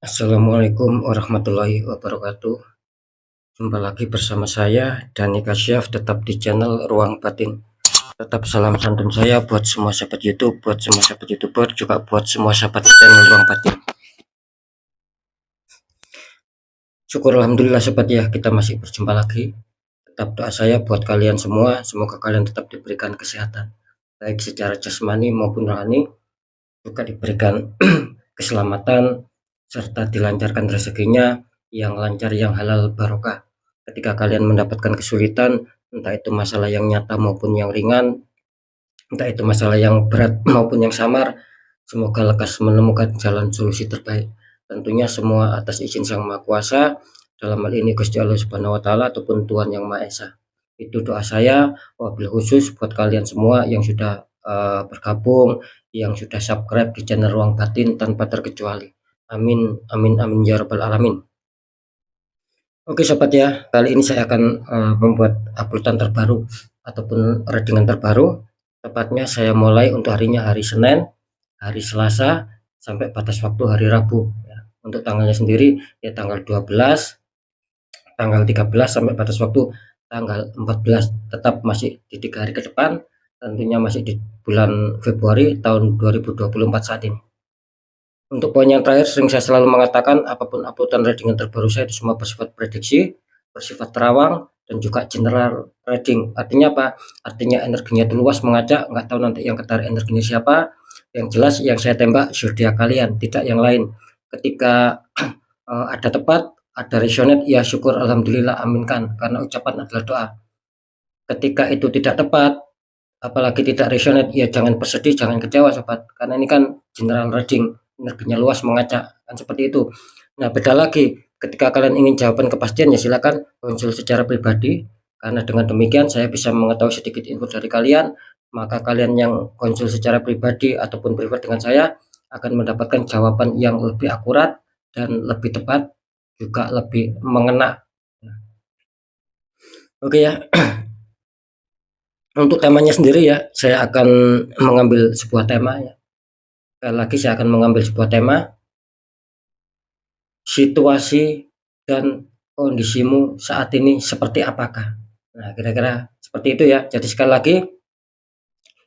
Assalamualaikum warahmatullahi wabarakatuh. Jumpa lagi bersama saya Dani Kasyaf, tetap di channel Ruang Batin. Tetap salam santun saya buat semua sahabat YouTube, buat semua sahabat YouTuber, juga buat semua sahabat channel Ruang Batin. Syukur alhamdulillah sobat ya, kita masih berjumpa lagi. Tetap doa saya buat kalian semua, semoga kalian tetap diberikan kesehatan, baik secara jasmani maupun rohani, juga diberikan keselamatan serta dilancarkan rezekinya yang lancar, yang halal barokah. Ketika kalian mendapatkan kesulitan, entah itu masalah yang nyata maupun yang ringan, entah itu masalah yang berat maupun yang samar, semoga lekas menemukan jalan solusi terbaik. Tentunya semua atas izin Sang Maha Kuasa, dalam hal ini Gusti Allah Subhanahu wa taala ataupun Tuhan Yang Maha Esa. Itu doa saya, wabil khusus buat kalian semua yang sudah bergabung, yang sudah subscribe di channel Ruang Batin tanpa terkecuali. Amin amin amin ya rabbal alamin. Oke sobat ya, kali ini saya akan membuat uploadan terbaru ataupun readingan terbaru. Tepatnya saya mulai untuk harinya hari Senin, hari Selasa, sampai batas waktu hari Rabu. Ya. Untuk tanggalnya sendiri ya tanggal 12, tanggal 13 sampai batas waktu tanggal 14. Tetap masih di 3 hari ke depan, tentunya masih di bulan Februari tahun 2024 saat ini. Untuk poin yang terakhir, sering saya selalu mengatakan apapun uploadan readingan terbaru saya itu semua bersifat prediksi, bersifat terawang, dan juga general reading. Artinya apa? Artinya energinya itu luas mengajak, nggak tahu nanti yang ketarik energinya siapa. Yang jelas yang saya tembak zodiak kalian, tidak yang lain. Ketika ada tepat, ada resonate, ya syukur alhamdulillah aminkan, karena ucapan adalah doa. Ketika itu tidak tepat, apalagi tidak resonate, ya jangan bersedih, jangan kecewa sobat, karena ini kan general reading, energinya luas mengacak, kan seperti itu. Nah beda lagi ketika kalian ingin jawaban kepastian, ya silakan konsul secara pribadi, karena dengan demikian saya bisa mengetahui sedikit info dari kalian, maka kalian yang konsul secara pribadi ataupun privat dengan saya akan mendapatkan jawaban yang lebih akurat dan lebih tepat, juga lebih mengena. Oke ya. Untuk temanya sendiri ya, saya akan mengambil sebuah tema ya. Sekali lagi saya akan mengambil sebuah tema, situasi dan kondisimu saat ini seperti apakah. Nah kira-kira seperti itu ya. Jadi sekali lagi,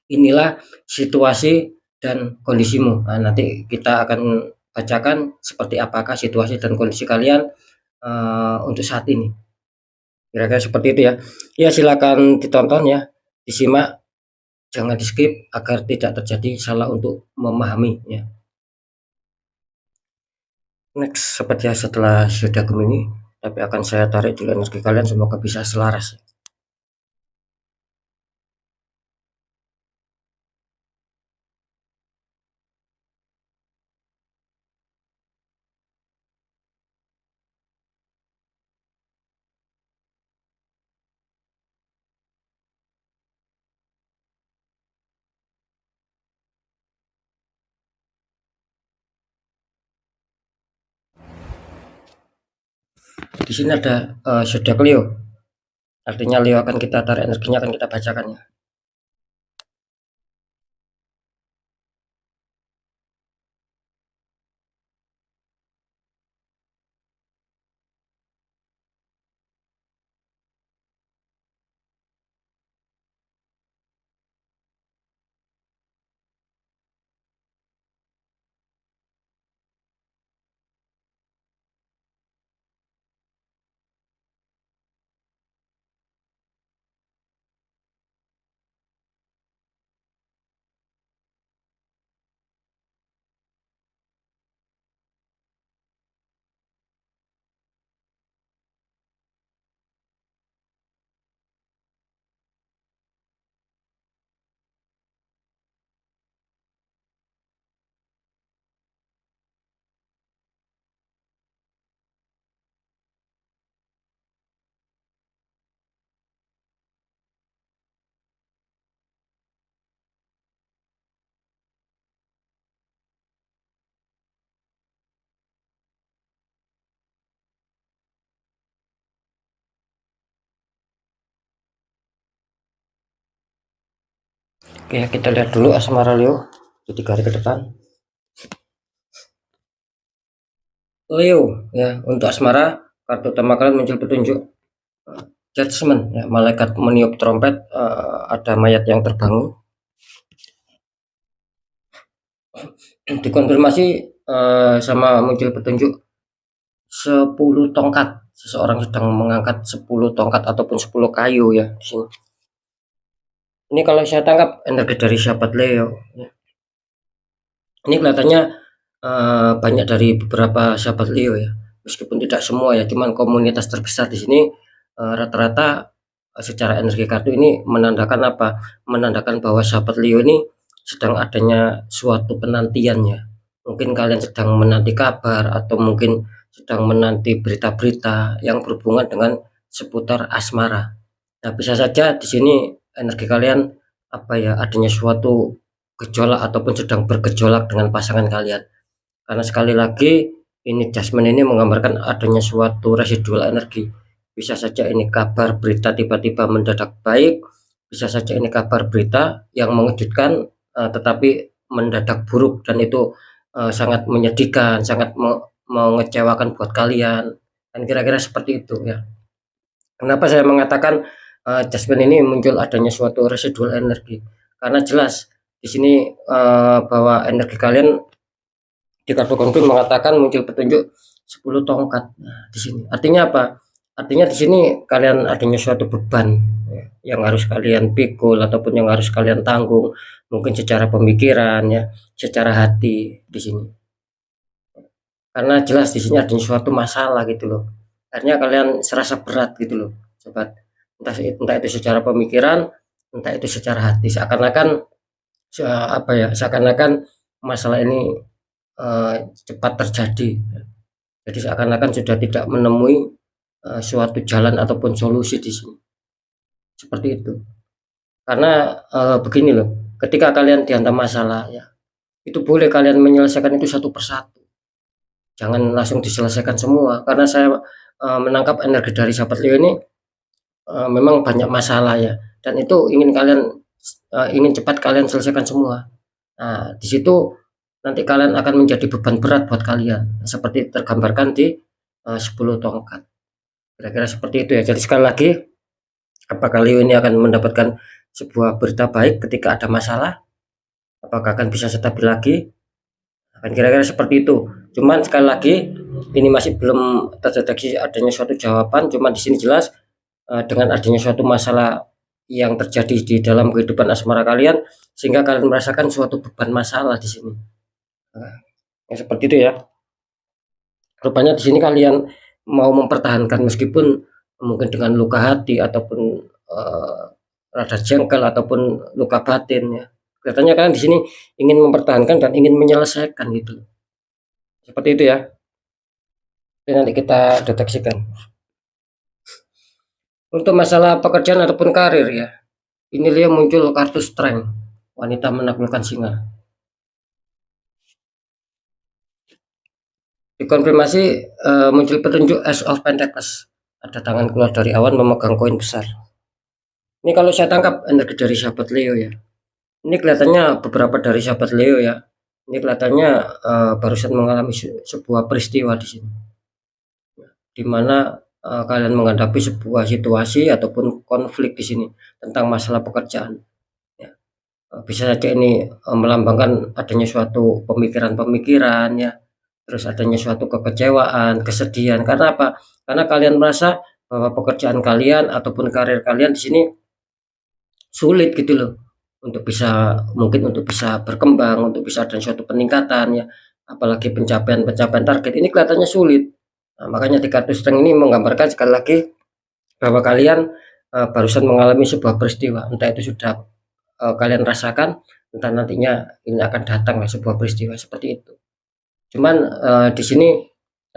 inilah situasi dan kondisimu. Nah, nanti kita akan bacakan seperti apakah situasi dan kondisi kalian untuk saat ini. Kira-kira seperti itu ya. Ya silakan ditonton ya, disimak, jangan di skip agar tidak terjadi salah untuk memahami ya. Next seperti setelah sudah Gemini, tapi akan saya tarik dulu energi kalian, semoga bisa selaras. Di sini ada zodiak Leo, artinya Leo akan kita tarik energinya, akan kita bacakan ya. Oke, kita lihat dulu asmara Leo di 3 hari ke depan. Leo ya, untuk asmara kartu utama kalian muncul petunjuk judgment ya, malaikat meniup trompet, ada mayat yang terbangun. Dikonfirmasi sama muncul petunjuk 10 tongkat. Seseorang sedang mengangkat 10 tongkat ataupun 10 kayu ya di sini. Ini kalau saya tangkap energi dari sahabat Leo ya. Ini kelihatannya banyak dari beberapa sahabat Leo ya. Meskipun tidak semua ya, cuman komunitas terbesar di sini rata-rata secara energi kartu ini menandakan apa? Menandakan bahwa sahabat Leo ini sedang adanya suatu penantiannya. Mungkin kalian sedang menanti kabar atau mungkin sedang menanti berita-berita yang berhubungan dengan seputar asmara. Nah, bisa saja di sini energi kalian apa ya, adanya suatu gejolak ataupun sedang bergejolak dengan pasangan kalian. Karena sekali lagi ini jasmine ini menggambarkan adanya suatu residual energi. Bisa saja ini kabar berita tiba-tiba mendadak baik, bisa saja ini kabar berita yang mengejutkan tetapi mendadak buruk dan itu sangat menyedihkan, sangat mengecewakan buat kalian. Dan kira-kira seperti itu ya. Kenapa saya mengatakan jasmine ini muncul adanya suatu residual energi? Karena jelas di sini bahwa energi kalian di kartu konflik mengatakan muncul petunjuk 10 tongkat. Nah, di sini artinya apa? Artinya di sini kalian adanya suatu beban ya, yang harus kalian pikul ataupun yang harus kalian tanggung, mungkin secara pemikiran ya, secara hati di sini. Karena jelas di sini adanya suatu masalah gitu loh. Akhirnya kalian serasa berat gitu loh, sobat. Entah itu secara pemikiran, entah itu secara hati. Seakan-akan apa ya? Seakan-akan masalah ini cepat terjadi. Jadi seakan-akan sudah tidak menemui suatu jalan ataupun solusi di sini. Seperti itu. Karena begini loh, ketika kalian dihantam masalah ya, itu boleh kalian menyelesaikan itu satu persatu. Jangan langsung diselesaikan semua karena saya menangkap energi dari sahabat Leo ini memang banyak masalah ya dan itu ingin kalian ingin cepat kalian selesaikan semua. Nah, di situ nanti kalian akan menjadi beban berat buat kalian seperti tergambarkan di 10 tongkat. Kira-kira seperti itu ya. Jadi sekali lagi, apakah Leo ini akan mendapatkan sebuah berita baik ketika ada masalah? Apakah akan bisa stabil lagi? Akan kira-kira seperti itu. Cuman sekali lagi ini masih belum terdeteksi adanya suatu jawaban. Cuman di sini jelas dengan adanya suatu masalah yang terjadi di dalam kehidupan asmara kalian sehingga kalian merasakan suatu beban masalah di sini. Nah, yang seperti itu ya. Rupanya di sini kalian mau mempertahankan meskipun mungkin dengan luka hati ataupun rada jengkel ataupun luka batin ya. Kelihatannya kalian di sini ingin mempertahankan dan ingin menyelesaikan gitu. Seperti itu ya. Jadi nanti kita deteksikan. Untuk masalah pekerjaan ataupun karir ya. Ini dia muncul kartu strength. Wanita menaklukkan singa. Dikonfirmasi muncul petunjuk Ace of Pentacles. Ada tangan keluar dari awan memegang koin besar. Ini kalau saya tangkap energi dari sahabat Leo ya. Ini kelihatannya beberapa dari sahabat Leo ya. Ini kelihatannya barusan mengalami sebuah peristiwa di sini. Di mana kalian menghadapi sebuah situasi ataupun konflik di sini tentang masalah pekerjaan. Ya. Bisa saja ini melambangkan adanya suatu pemikiran-pemikiran ya. Terus adanya suatu kekecewaan, kesedihan. Karena apa? Karena kalian merasa bahwa pekerjaan kalian ataupun karir kalian di sini sulit gitu loh untuk bisa mungkin untuk bisa berkembang, untuk bisa ada suatu peningkatan ya. Apalagi pencapaian target ini kelihatannya sulit. Nah, makanya di kartu strength ini menggambarkan sekali lagi bahwa kalian barusan mengalami sebuah peristiwa, entah itu sudah kalian rasakan, entah nantinya ini akan datang sebuah peristiwa seperti itu. Cuman di sini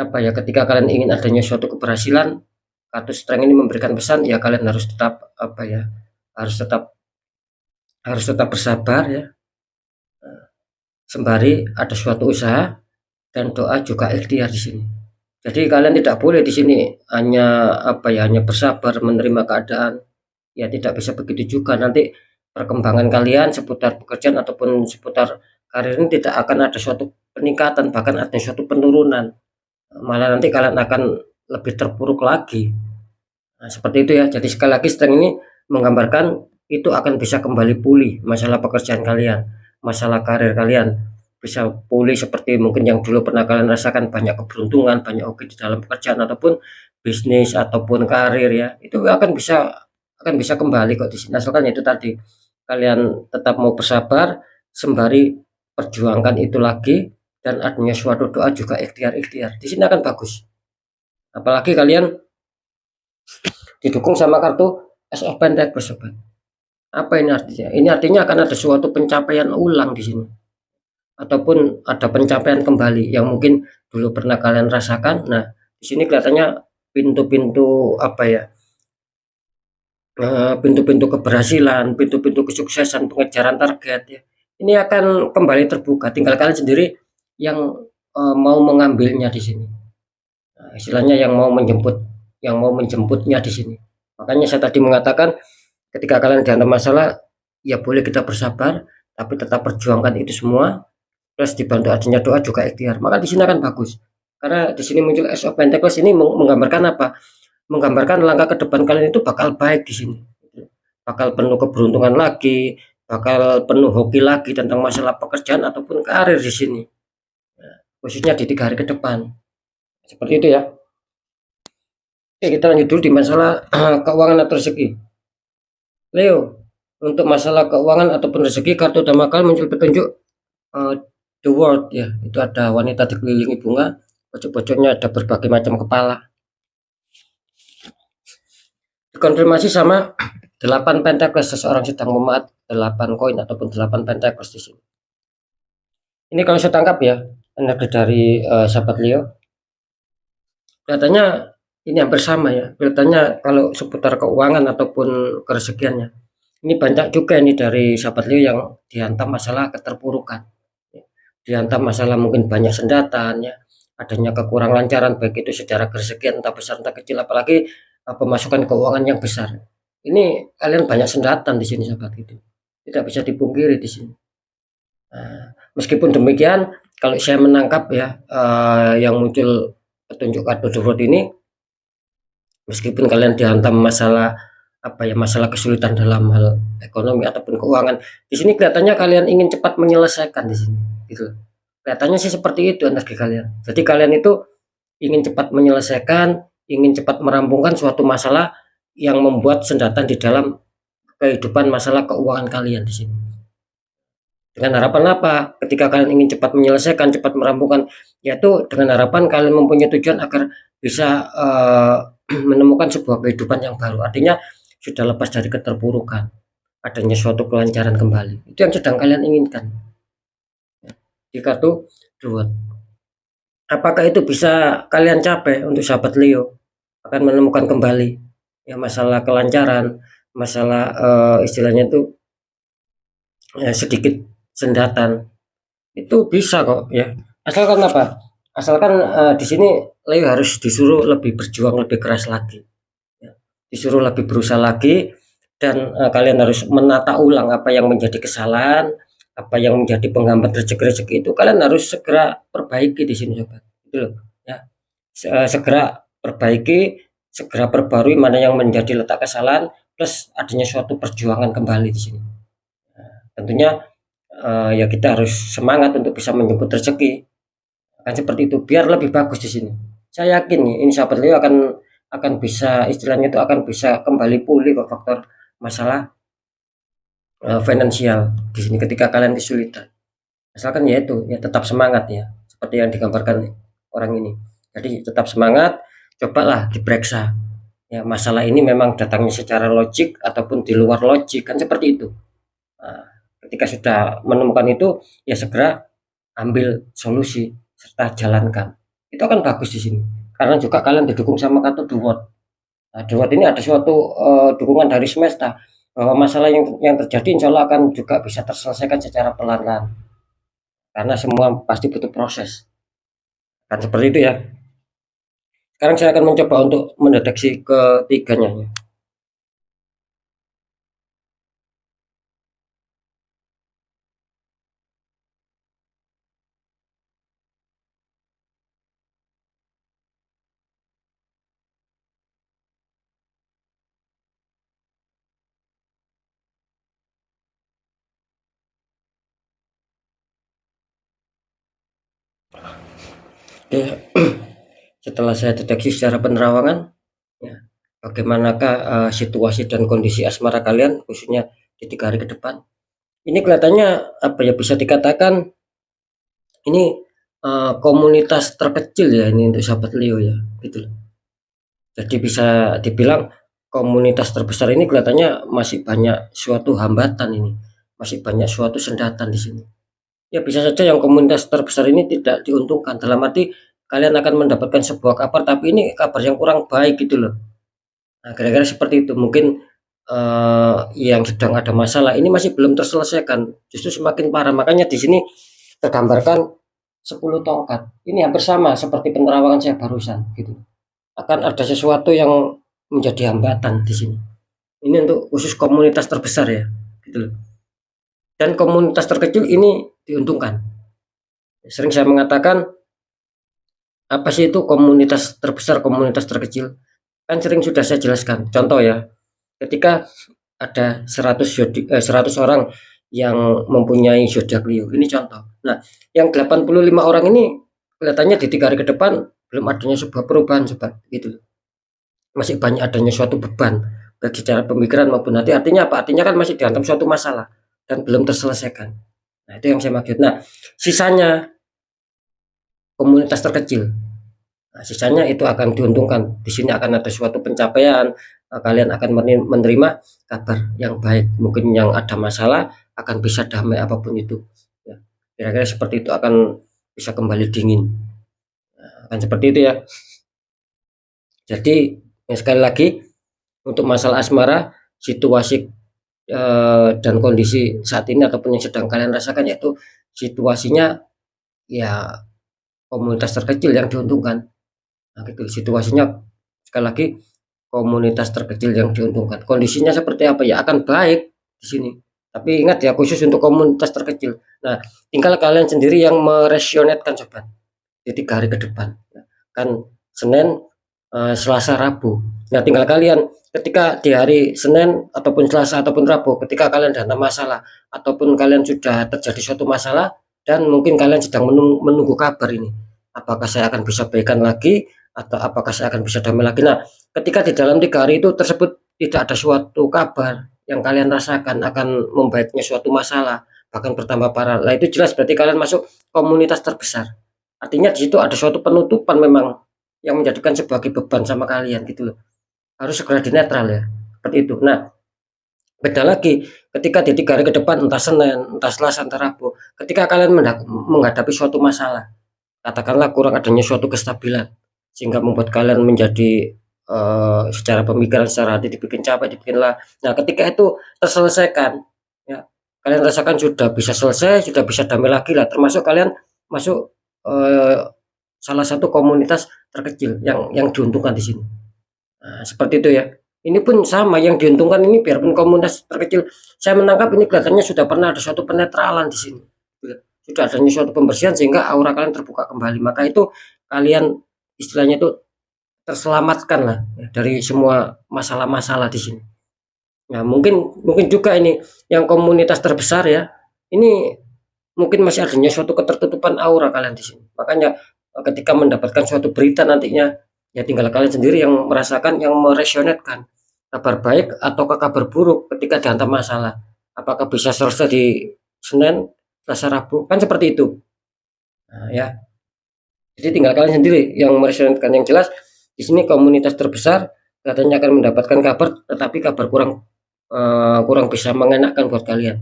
apa ya, ketika kalian ingin adanya suatu keberhasilan, kartu strength ini memberikan pesan ya kalian harus tetap apa ya, harus tetap bersabar ya. Sembari ada suatu usaha dan doa juga ikhtiar di sini. Jadi kalian tidak boleh di sini hanya apa ya, hanya bersabar menerima keadaan. Ya tidak bisa begitu juga, nanti perkembangan kalian seputar pekerjaan ataupun seputar karir ini tidak akan ada suatu peningkatan, bahkan ada suatu penurunan. malah nanti kalian akan lebih terpuruk lagi. Nah, seperti itu ya. Jadi sekali lagi strength ini menggambarkan itu akan bisa kembali pulih masalah pekerjaan kalian, masalah karir kalian bisa pulih seperti mungkin yang dulu pernah kalian rasakan, banyak keberuntungan, banyak hoki di dalam pekerjaan ataupun bisnis ataupun karir ya. Itu akan bisa kembali kok di sini. Asalkan itu tadi kalian tetap mau bersabar sembari perjuangkan itu lagi, dan adanya suatu doa juga ikhtiar-ikhtiar. Di sini akan bagus. Apalagi kalian didukung sama kartu Ace of Pentacles, sobat. Apa ini artinya? Ini artinya akan ada suatu pencapaian ulang di sini, ataupun ada pencapaian kembali yang mungkin dulu pernah kalian rasakan. Nah, di sini kelihatannya pintu-pintu apa ya? Pintu-pintu keberhasilan, pintu-pintu kesuksesan, pengejaran target ya. Ini akan kembali terbuka. Tinggal kalian sendiri yang mau mengambilnya di sini. Nah, istilahnya yang mau menjemputnya di sini. Makanya saya tadi mengatakan ketika kalian dihantam masalah, ya boleh kita bersabar, tapi tetap perjuangkan itu semua, plus dibantu adanya doa juga ikhtiar. Maka di sini akan bagus. Karena di sini muncul Ace of Pentacles ini menggambarkan apa? Menggambarkan langkah ke depan kalian itu bakal baik di sini. Bakal penuh keberuntungan lagi, bakal penuh hoki lagi tentang masalah pekerjaan ataupun karir di sini. Nah, khususnya di 3 hari ke depan. Seperti itu ya. Oke, kita lanjut dulu di masalah keuangan atau rezeki. Leo, untuk masalah keuangan ataupun rezeki, kartu utama kalian muncul petunjuk uh, the world ya. Itu ada wanita dikelilingi bunga, pojok-pojoknya ada berbagai macam kepala. Dikonfirmasi sama 8 pentacles, seseorang sedang memaat 8 koin ataupun 8 pentacles di sini. Ini kalau saya tangkap ya, energi dari sahabat Leo, kelihatannya ini hampir sama ya. Kelihatannya kalau seputar keuangan ataupun kerezekiannya, ini banyak juga ini dari sahabat Leo yang dihantam masalah keterpurukan, dihantam masalah mungkin banyak sendatan ya, adanya kekurang lancaran baik itu secara kerezekian entah besar entah kecil, apalagi pemasukan keuangan yang besar. Ini kalian banyak sendatan di sini sahabat, itu tidak bisa dipungkiri di sini. Nah, meskipun demikian, kalau saya menangkap ya, yang muncul petunjuk kartu The World ini, meskipun kalian dihantam masalah apa ya, masalah kesulitan dalam hal ekonomi ataupun keuangan, di sini kelihatannya kalian ingin cepat menyelesaikan di sini, gitu. Kelihatannya sih seperti itu energi kalian. Jadi kalian itu ingin cepat menyelesaikan, ingin cepat merampungkan suatu masalah yang membuat sendatan di dalam kehidupan masalah keuangan kalian di sini. Dengan harapan apa? Ketika kalian ingin cepat menyelesaikan, cepat merampungkan, yaitu dengan harapan kalian mempunyai tujuan agar bisa menemukan sebuah kehidupan yang baru. Artinya sudah lepas dari keterpurukan, adanya suatu kelancaran kembali. Itu yang sedang kalian inginkan. Di kartu dua. Apakah itu bisa kalian capai untuk sahabat Leo? Akan menemukan kembali ya masalah kelancaran, masalah istilahnya itu ya, sedikit sendatan. Itu bisa kok ya. Asalkan apa? Asalkan di sini Leo harus disuruh lebih berjuang lebih keras lagi. Ya. Disuruh lebih berusaha lagi, dan kalian harus menata ulang apa yang menjadi kesalahan, apa yang menjadi penghambat rezeki-rezeki itu kalian harus segera perbaiki di sini sobat. Itu loh ya. Segera perbaiki, segera perbarui mana yang menjadi letak kesalahan, plus adanya suatu perjuangan kembali di sini. Tentunya ya kita harus semangat untuk bisa menjemput rezeki, kan seperti itu biar lebih bagus di sini. Saya yakin nih ini sahabat Leo akan bisa, istilahnya itu akan bisa kembali pulih kok faktor masalah finansial di sini ketika kalian kesulitan. Asalkan ya itu ya tetap semangat ya seperti yang digambarkan orang ini. Jadi tetap semangat, cobalah diperiksa ya masalah ini memang datangnya secara logik ataupun di luar logik, kan seperti itu. Nah, ketika sudah menemukan itu ya segera ambil solusi serta jalankan. Itu akan bagus di sini. Karena juga kalian didukung sama kartu The World. Nah, The World ini ada suatu dukungan dari semesta bahwa masalah yang terjadi insya Allah akan juga bisa terselesaikan secara pelan-pelan. Karena semua pasti butuh proses. Kan seperti itu ya. Sekarang saya akan mencoba untuk mendeteksi ketiganya. Oke, setelah saya deteksi secara penerawangan, ya, bagaimanakah situasi dan kondisi asmara kalian khususnya di 3 hari ke depan? Ini kelihatannya apa ya, bisa dikatakan ini komunitas terkecil ya ini untuk sahabat Leo ya, gitu. Jadi bisa dibilang komunitas terbesar ini kelihatannya masih banyak suatu hambatan ini, masih banyak suatu sendatan di sini. Ya bisa saja yang komunitas terbesar ini tidak diuntungkan, dalam arti kalian akan mendapatkan sebuah kabar tapi ini kabar yang kurang baik gitu loh. Nah, kira-kira seperti itu. Mungkin yang sedang ada masalah ini masih belum terselesaikan, justru semakin parah. Makanya di sini tergambarkan 10 tongkat. Ini hampir sama seperti penerawangan saya barusan gitu. Akan ada sesuatu yang menjadi hambatan di sini. Ini untuk khusus komunitas terbesar ya, gitu loh. Dan komunitas terkecil ini diuntungkan. Sering saya mengatakan, apa sih itu komunitas terbesar, komunitas terkecil? Kan sering sudah saya jelaskan. Contoh ya, ketika ada 100 orang yang mempunyai zodiak Leo. Ini contoh. Nah, yang 85 orang ini kelihatannya di 3 hari ke depan belum adanya sebuah perubahan sobat, gitu. Masih banyak adanya suatu beban baik secara pemikiran maupun hati. Artinya apa? Artinya kan masih dihantam suatu masalah dan belum terselesaikan. Nah, itu yang saya maksud. Nah, sisanya komunitas terkecil. Nah, sisanya itu akan diuntungkan. Di sini akan ada suatu pencapaian, kalian akan menerima kabar yang baik. Mungkin yang ada masalah akan bisa damai apapun itu. Ya, kira-kira seperti itu akan bisa kembali dingin. Nah, akan seperti itu ya. Jadi sekali lagi untuk masalah asmara, situasi dan kondisi saat ini ataupun yang sedang kalian rasakan yaitu situasinya ya komunitas terkecil yang diuntungkan. Nah, gitu situasinya sekali lagi komunitas terkecil yang diuntungkan. Kondisinya seperti apa ya akan baik di sini. Tapi ingat ya khusus untuk komunitas terkecil. Nah, tinggal kalian sendiri yang meresionetkan sobat di 3 hari ke depan. Kan Senin, Selasa, Rabu. Nah, tinggal kalian ketika di hari Senin ataupun Selasa ataupun Rabu, ketika kalian ada masalah ataupun kalian sudah terjadi suatu masalah dan mungkin kalian sedang menunggu kabar ini. Apakah saya akan bisa baikan lagi atau apakah saya akan bisa damai lagi? Nah, ketika di dalam 3 hari itu tersebut tidak ada suatu kabar yang kalian rasakan akan membaiknya suatu masalah, bahkan bertambah parah. Nah, itu jelas berarti kalian masuk komunitas terbesar. Artinya di situ ada suatu penutupan memang yang menjadikan sebagai beban sama kalian gitu loh. Harus segera dinetral ya. Seperti itu. Nah, beda lagi ketika di 3 hari ke depan entah Senin, entah Selasa, entah Rabu, ketika kalian menghadapi suatu masalah, katakanlah kurang adanya suatu kestabilan sehingga membuat kalian menjadi secara pemikiran, secara hati dibikin capek, dibikin lah. Nah, ketika itu terselesaikan, ya kalian rasakan sudah bisa selesai, sudah bisa damai lagi lah. Termasuk kalian masuk salah satu komunitas terkecil yang diuntungkan di sini. Nah, seperti itu ya. Ini pun sama yang diuntungkan ini biarpun komunitas terkecil. Saya menangkap ini kelihatannya sudah pernah ada suatu penetralan di sini. Sudah adanya suatu pembersihan sehingga aura kalian terbuka kembali. Maka itu kalian istilahnya itu terselamatkan lah ya, dari semua masalah-masalah di sini. Nah, mungkin mungkin juga ini yang komunitas terbesar ya. Ini mungkin masih adanya suatu ketertutupan aura kalian di sini. Makanya ketika mendapatkan suatu berita nantinya ya tinggal kalian sendiri yang merasakan, yang meresonetkan kabar baik atau kabar buruk ketika dihantam masalah. Apakah bisa selesai di Senin, Selasa, Rabu? Kan seperti itu. Nah, ya. Jadi tinggal kalian sendiri yang meresonetkan. Yang jelas di sini komunitas terbesar katanya akan mendapatkan kabar tetapi kabar kurang bisa mengenakan buat kalian.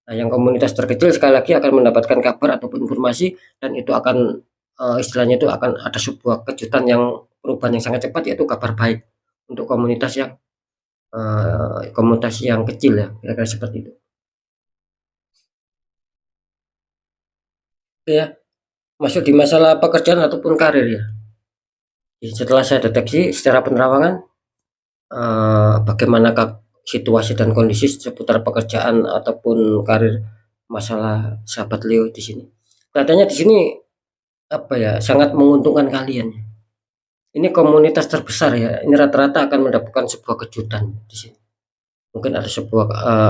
Nah, yang komunitas terkecil sekali lagi akan mendapatkan kabar ataupun informasi dan itu akan istilahnya itu akan ada sebuah kejutan yang perubahan yang sangat cepat yaitu kabar baik untuk komunitas yang kecil ya kira-kira seperti itu. Oke ya, masuk di masalah pekerjaan ataupun karir ya. Jadi setelah saya deteksi secara penerawangan bagaimanakah situasi dan kondisi seputar pekerjaan ataupun karir masalah sahabat Leo di sini. Katanya di sini apa ya sangat menguntungkan kalian. Ini komunitas terbesar ya. Ini rata-rata akan mendapatkan sebuah kejutan di sini. Mungkin ada sebuah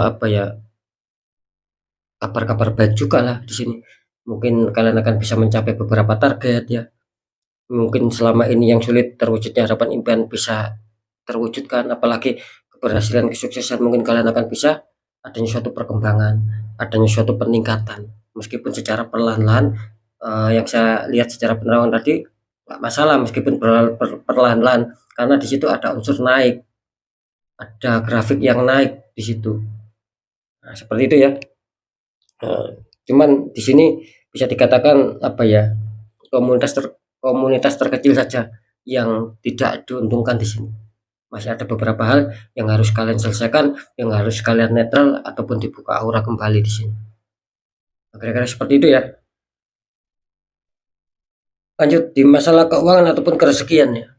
apa ya kabar-kabar baik juga lah di sini. mungkin kalian akan bisa mencapai beberapa target ya. Mungkin selama ini yang sulit terwujudnya harapan impian bisa terwujudkan, apalagi keberhasilan, kesuksesan mungkin kalian akan bisa adanya suatu perkembangan, adanya suatu peningkatan. Meskipun secara perlahan-lahan, yang saya lihat secara penerawangan tadi nggak masalah meskipun perlahan-lahan, karena di situ ada unsur naik, ada grafik yang naik di situ. Nah, seperti itu ya. Cuman di sini bisa dikatakan apa ya, komunitas terkecil saja yang tidak diuntungkan di sini. Masih ada beberapa hal yang harus kalian selesaikan, yang harus kalian netral ataupun dibuka aura kembali di sini. Kira-kira seperti itu ya. Lanjut di masalah keuangan ataupun kerezekian ya.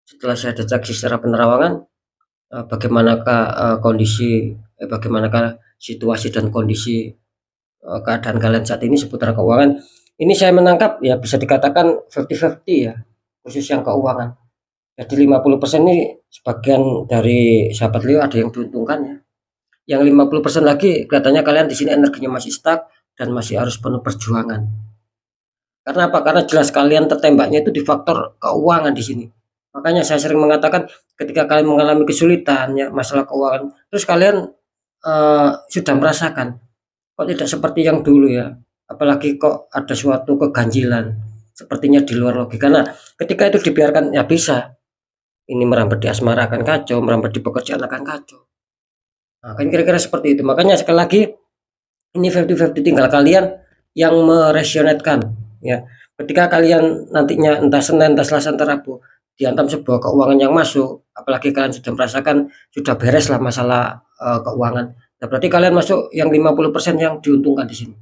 Setelah saya deteksi secara penerawangan, bagaimanakah situasi dan kondisi keadaan kalian saat ini seputar keuangan. Ini saya menangkap ya bisa dikatakan 50-50 ya, khusus yang keuangan. Jadi 50% ini sebagian dari sahabat Leo ada yang diuntungkan ya. Yang 50% lagi kelihatannya kalian di sini energinya masih stuck dan masih harus penuh perjuangan. Karena apa? Karena jelas kalian tertembaknya itu di faktor keuangan di sini. Makanya saya sering mengatakan ketika kalian mengalami kesulitan ya masalah keuangan, terus kalian sudah merasakan kok tidak seperti yang dulu ya. Apalagi kok ada suatu keganjilan sepertinya di luar logika. Nah, ketika itu dibiarkan ya bisa. Ini merambat di asmara akan kacau, merambat di pekerjaan akan kacau. Nah, kan kira-kira seperti itu. Makanya sekali lagi ini 50-50 tinggal kalian yang meresionetkan ya. Ketika kalian nantinya entah Senin, entah Selasa, entah Rabu dihantam sebuah keuangan yang masuk, apalagi kalian sudah merasakan sudah beres lah masalah keuangan. Nah, berarti kalian masuk yang 50% yang diuntungkan di sini.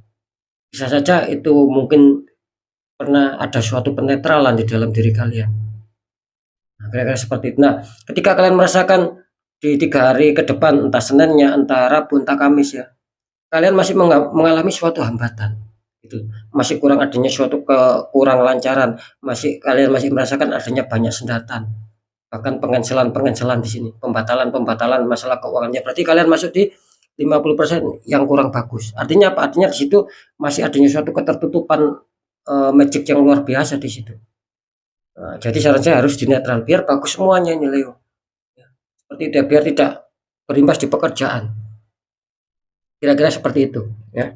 Bisa saja itu mungkin pernah ada suatu penetralan di dalam diri kalian. Nah, kira-kira seperti itu. Nah, ketika kalian merasakan di 3 hari ke depan, entah Seninnya, entah Rabu, entah Kamis ya, kalian masih mengalami suatu hambatan, gitu. Masih kurang adanya suatu kurang lancaran, kalian masih merasakan adanya banyak sendatan, bahkan pengencelan di sini, pembatalan masalah keuangannya. Berarti kalian masuk di 50% yang kurang bagus. Artinya apa? Artinya di situ masih adanya suatu ketertutupan magic yang luar biasa di situ. Nah, jadi saran saya harus dinetral biar bagus semuanya ini Leo. Ya, seperti itu ya, biar tidak berimbas di pekerjaan. Kira-kira seperti itu ya.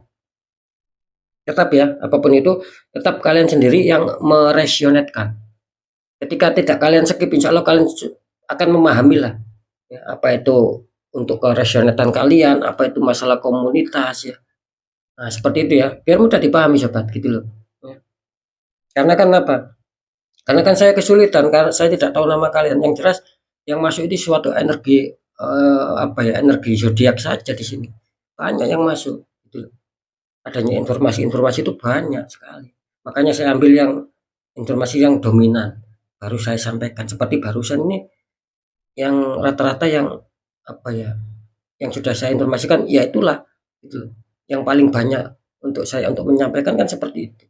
Tetap ya, apapun itu tetap kalian sendiri yang meresionetkan. Ketika tidak kalian skip, insya Allah kalian akan memahami lah ya, apa itu untuk keresionetan kalian, apa itu masalah komunitas ya. Nah, seperti itu ya, biar mudah dipahami sobat gitu loh. Ya. Karena kan apa? Karena kan saya kesulitan karena saya tidak tahu nama kalian. Yang jelas yang masuk itu suatu energi apa ya, energi zodiak saja di sini. Banyak yang masuk gitu loh. Adanya informasi-informasi itu banyak sekali. Makanya saya ambil yang informasi yang dominan baru saya sampaikan seperti barusan ini yang rata-rata yang apa ya, yang sudah saya informasikan ya itulah gitu. Yang paling banyak untuk saya untuk menyampaikan kan seperti itu.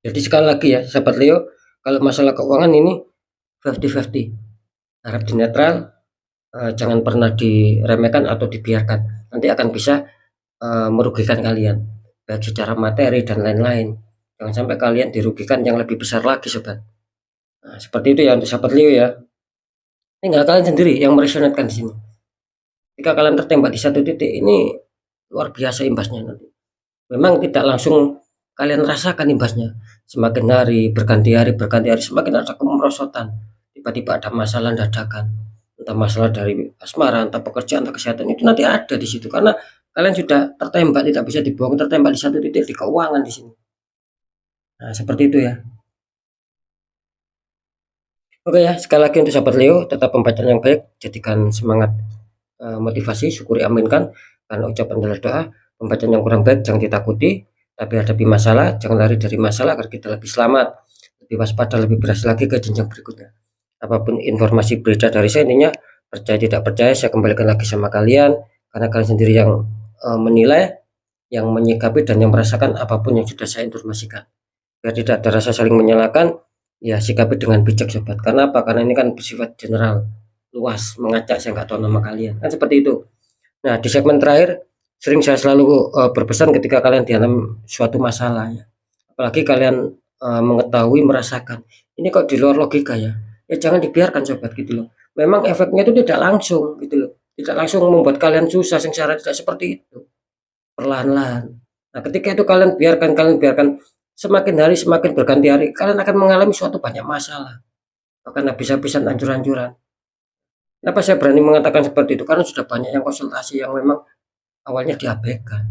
Jadi sekali lagi ya sahabat Leo, kalau masalah keuangan ini 50-50. Harap dinetral, jangan pernah diremehkan atau dibiarkan. Nanti akan bisa merugikan kalian baik secara materi dan lain-lain. Jangan sampai kalian dirugikan yang lebih besar lagi sobat. Nah, seperti itu ya untuk sahabat Leo ya. Tinggal kalian sendiri yang meresonetkan di sini. Jika kalian tertembak di satu titik ini luar biasa imbasnya nanti. Memang tidak langsung kalian rasakan imbasnya. Semakin hari berganti hari semakin ada kemerosotan. Tiba-tiba ada masalah dadakan. Entah masalah dari asmara, entah pekerjaan, entah kesehatan itu nanti ada di situ karena kalian sudah tertembak tidak bisa dibuang, tertembak di satu titik di keuangan di sini. Nah, seperti itu ya. Oke ya, sekali lagi untuk sahabat Leo, tetap pembacaan yang baik, jadikan semangat, motivasi, syukuri, aminkan, karena ucapan adalah doa. Pembacaan yang kurang baik jangan ditakuti, tapi hadapi masalah, jangan lari dari masalah agar kita lebih selamat, lebih waspada, lebih berhasil lagi ke jenjang berikutnya. Apapun informasi beredar dari saya intinya, percaya tidak percaya saya kembalikan lagi sama kalian, karena kalian sendiri yang menilai, yang menyikapi dan yang merasakan apapun yang sudah saya informasikan. Biar tidak ada rasa saling menyalahkan, ya sikapi dengan bijak sobat. Karena apa? Karena ini kan bersifat general, luas, mengacak, saya nggak tahu nama kalian. Kan seperti itu. Nah, di segmen terakhir sering saya selalu berpesan ketika kalian dihantam suatu masalah ya, apalagi kalian mengetahui, merasakan ini kok di luar logika ya, ya jangan dibiarkan sobat gitu loh. Memang efeknya itu tidak langsung gitu loh, tidak langsung membuat kalian susah, sengsara, tidak seperti itu, perlahan-lahan. Nah ketika itu kalian biarkan semakin hari semakin berganti hari, kalian akan mengalami suatu banyak masalah, bahkan habis-habisan, hancur-hancuran. Kenapa saya berani mengatakan seperti itu? Karena sudah banyak yang konsultasi yang memang awalnya diabaikan,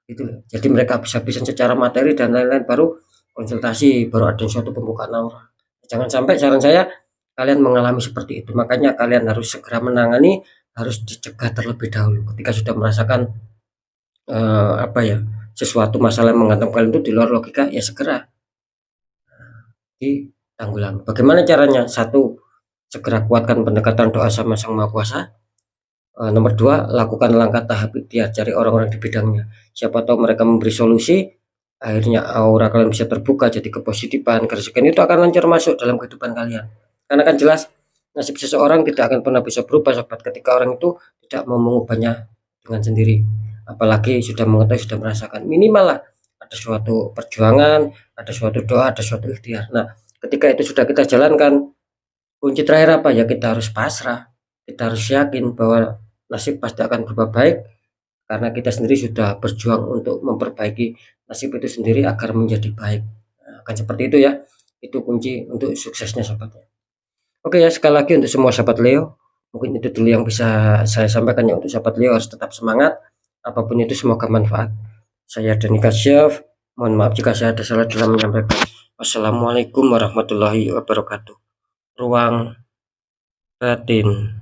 gitu loh. Jadi mereka habis-habisan secara materi dan lain-lain, baru konsultasi, baru ada suatu pembukaan aura. Jangan sampai, saran saya, kalian mengalami seperti itu. Makanya kalian harus segera menangani, harus dicegah terlebih dahulu. Ketika sudah merasakan apa ya, sesuatu masalah yang menghantam kalian itu di luar logika, ya segera ditanggulangi. Bagaimana caranya? Satu, segera kuatkan pendekatan doa sama Sang Maha Kuasa. Nomor 2, lakukan langkah tahap ikhtiar, cari orang-orang di bidangnya. Siapa tahu mereka memberi solusi, akhirnya aura kalian bisa terbuka, jadi kepositifan, keresahan itu akan lancar masuk dalam kehidupan kalian. Karena kan jelas nasib seseorang tidak akan pernah bisa berubah sobat, ketika orang itu tidak mau mengubahnya dengan sendiri. Apalagi sudah mengetahui, sudah merasakan, minimal lah ada suatu perjuangan, ada suatu doa, ada suatu ikhtiar. Nah, ketika itu sudah kita jalankan, kunci terakhir apa ya, kita harus pasrah, kita harus yakin bahwa nasib pasti akan berubah baik, karena kita sendiri sudah berjuang untuk memperbaiki nasib itu sendiri agar menjadi baik. Nah, akan seperti itu ya, itu kunci untuk suksesnya sobat. Oke ya, sekali lagi untuk semua sahabat Leo, mungkin itu dulu yang bisa saya sampaikan ya. Untuk sahabat Leo harus tetap semangat, apapun itu semoga manfaat. Saya Dani Kasyaf, mohon maaf jika saya ada salah dalam menyampaikan. Wassalamualaikum warahmatullahi wabarakatuh. Ruang batin.